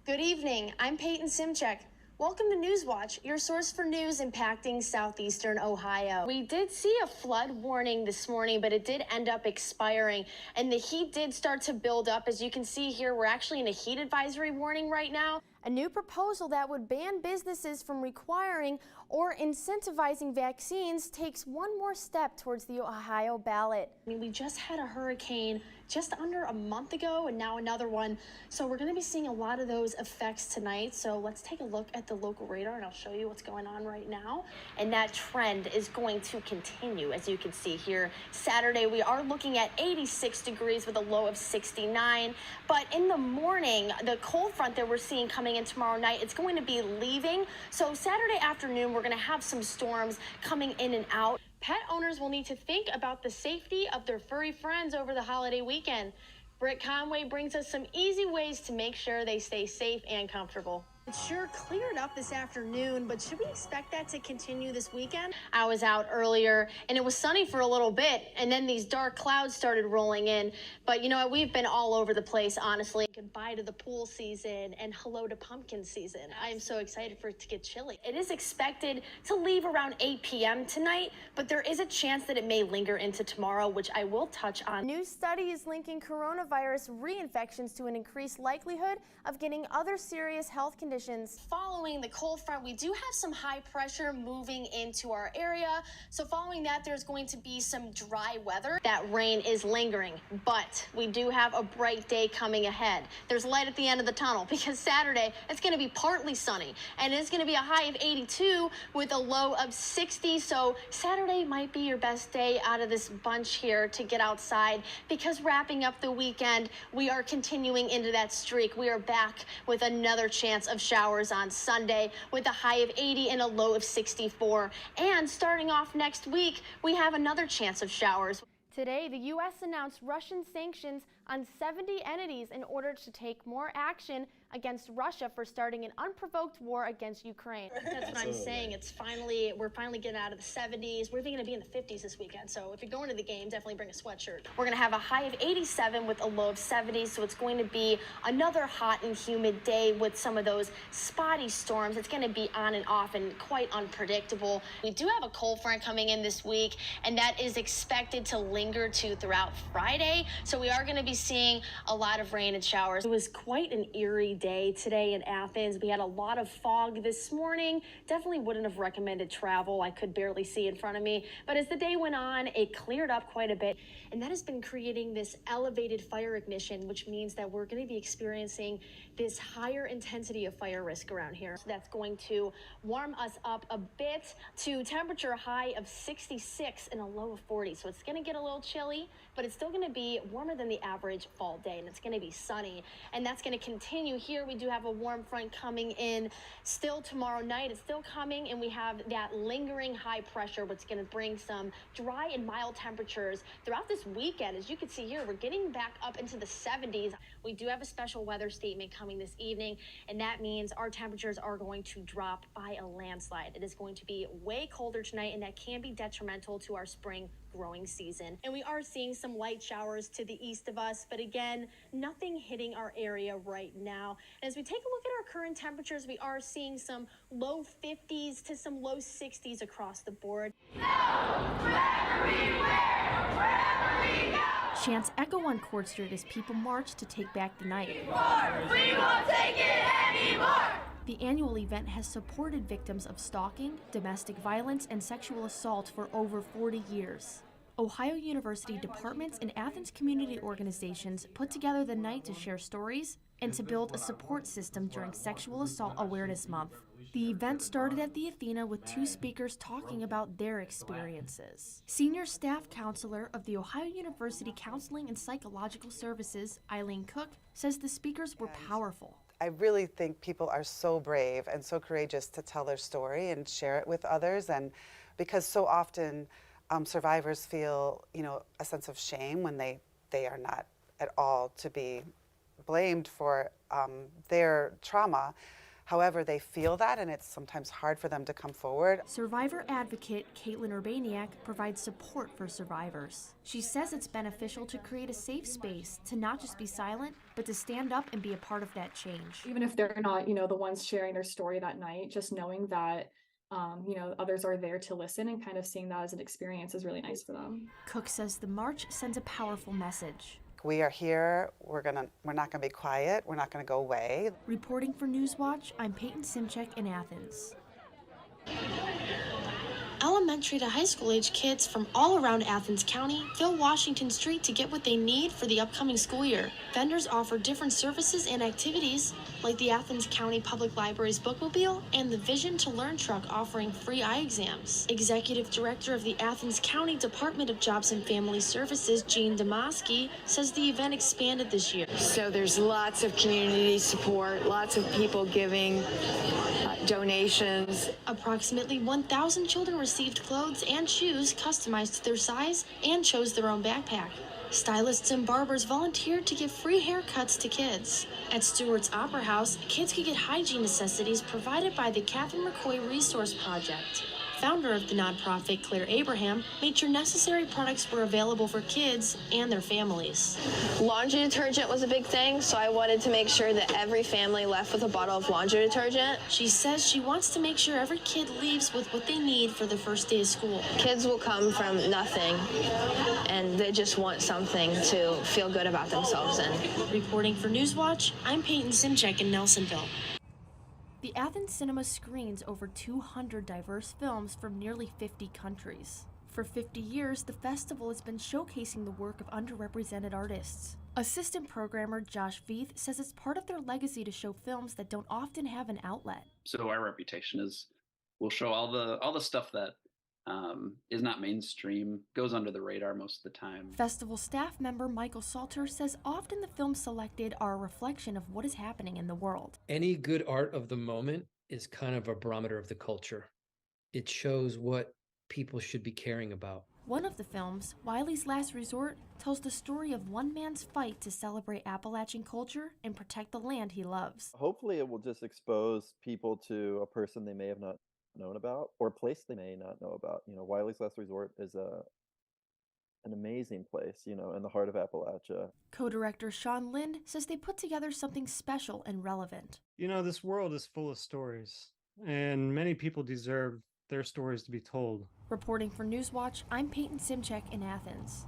Good evening, I'm Payton Szymczak. Welcome to Newswatch, your source for news impacting southeastern Ohio. We did see a flood warning this morning, but it did end up expiring, and the heat did start to build up. As you can see here, we're actually in a heat advisory warning right now. A new proposal that would ban businesses from requiring or incentivizing vaccines takes one more step towards the Ohio ballot. I mean, we just had a hurricane just under a month ago and now another one. So we're going to be seeing a lot of those effects tonight. So let's take a look at the local radar and I'll show you what's going on right now. And that trend is going to continue, as you can see here. Saturday, we are looking at 86 degrees with a low of 69. But in the morning, the cold front that we're seeing coming in tomorrow night, it's going to be leaving. So Saturday afternoon, we're going to have some storms coming in and out. Pet owners will need to think about the safety of their furry friends over the holiday weekend. Britt Conway brings us some easy ways to make sure they stay safe and comfortable. It sure cleared up this afternoon, but should we expect that to continue this weekend? I was out earlier and it was sunny for a little bit, and then these dark clouds started rolling in. But you know what? We've been all over the place, honestly. Goodbye to the pool season and hello to pumpkin season. I am so excited for it to get chilly. It is expected to leave around 8 p.m. tonight, but there is a chance that it may linger into tomorrow, which I will touch on. New study is linking coronavirus reinfections to an increased likelihood of getting other serious health conditions. Following the cold front, we do have some high pressure moving into our area. So following that, there's going to be some dry weather. That rain is lingering, but we do have a bright day coming ahead. There's light at the end of the tunnel because Saturday, it's going to be partly sunny and it's going to be a high of 82 with a low of 60. So Saturday might be your best day out of this bunch here to get outside, because wrapping up the weekend, we are continuing into that streak. We are back with another chance of showers on Sunday with a high of 80 and a low of 64. And starting off next week, we have another chance of showers. Today, the U.S. announced Russian sanctions on 70 entities in order to take more action against Russia for starting an unprovoked war against Ukraine. That's what I'm saying. We're finally getting out of the 70s. We're even going to be in the 50s this weekend. So if you're going to the game, definitely bring a sweatshirt. We're going to have a high of 87 with a low of 70. So it's going to be another hot and humid day with some of those spotty storms. It's going to be on and off and quite unpredictable. We do have a cold front coming in this week, and that is expected to linger throughout Friday. So we are going to be seeing a lot of rain and showers. It was quite an eerie day today in Athens. We had a lot of fog this morning. Definitely wouldn't have recommended travel. I could barely see in front of me. But as the day went on, it cleared up quite a bit. And that has been creating this elevated fire ignition, which means that we're going to be experiencing this higher intensity of fire risk around here. So that's going to warm us up a bit to temperature high of 66 and a low of 40. So it's going to get a little chilly, but it's still going to be warmer than the average fall day, and it's going to be sunny, and that's going to continue here. We do have a warm front coming in still tomorrow night. It's still coming, and we have that lingering high pressure, which is going to bring some dry and mild temperatures throughout this weekend. As you can see here, we're getting back up into the 70s. We do have a special weather statement coming this evening, and that means our temperatures are going to drop by a landslide. It is going to be way colder tonight, and that can be detrimental to our spring growing season. And we are seeing some light showers to the east of us, but again, nothing hitting our area right now. And as we take a look at our current temperatures, we are seeing some low 50s to some low 60s across the board. Chants echo on Court Street as people march to take back the night. We won't take it anymore! The annual event has supported victims of stalking, domestic violence, and sexual assault for over 40 years. Ohio University departments and Athens community organizations put together the night to share stories and to build a support system during Sexual Assault Awareness Month. The event started at the Athena with two speakers talking about their experiences. Senior staff counselor of the Ohio University Counseling and Psychological Services, Eileen Cook, says the speakers were powerful. I really think people are so brave and so courageous to tell their story and share it with others, and because so often survivors feel, a sense of shame when they are not at all to be blamed for their trauma. However, they feel that, and it's sometimes hard for them to come forward. Survivor advocate Caitlin Urbaniak provides support for survivors. She says it's beneficial to create a safe space to not just be silent, but to stand up and be a part of that change. Even if they're not, the ones sharing their story that night, just knowing that, others are there to listen and kind of seeing that as an experience is really nice for them. Cook says the march sends a powerful message. We are here. We're not gonna be quiet. We're not gonna go away. Reporting for Newswatch, I'm Payton Szymczak in Athens. Elementary to high school age kids from all around Athens County fill Washington Street to get what they need for the upcoming school year. Vendors offer different services and activities, like the Athens County Public Library's bookmobile and the Vision to Learn truck offering free eye exams. Executive Director of the Athens County Department of Jobs and Family Services, Jean Damaski, says the event expanded this year. So there's lots of community support, lots of people giving donations. Approximately 1,000 children received clothes and shoes customized to their size and chose their own backpack. Stylists and barbers volunteered to give free haircuts to kids. At Stewart's Opera House, kids could get hygiene necessities provided by the Catherine McCoy Resource Project. Founder of the nonprofit, Claire Abraham, made sure necessary products were available for kids and their families. Laundry detergent was a big thing, so I wanted to make sure that every family left with a bottle of laundry detergent. She says she wants to make sure every kid leaves with what they need for the first day of school. Kids will come from nothing, and they just want something to feel good about themselves in. Reporting for Newswatch, I'm Payton Szymczak in Nelsonville. The Athens Cinema screens over 200 diverse films from nearly 50 countries. For 50 years, the festival has been showcasing the work of underrepresented artists. Assistant programmer Josh Veith says it's part of their legacy to show films that don't often have an outlet. So our reputation is we'll show all the stuff that is not mainstream, goes under the radar most of the time. Festival staff member Michael Salter says often the films selected are a reflection of what is happening in the world. Any good art of the moment is kind of a barometer of the culture. It shows what people should be caring about. One of the films, Wiley's Last Resort, tells the story of one man's fight to celebrate Appalachian culture and protect the land he loves. Hopefully it will just expose people to a person they may have not known about or a place they may not know about. Wiley's Last Resort is an amazing place, in the heart of Appalachia. Co-director Sean Lind says they put together something special and relevant. This world is full of stories, and many people deserve their stories to be told. Reporting for Newswatch, I'm Payton Szymczak in Athens.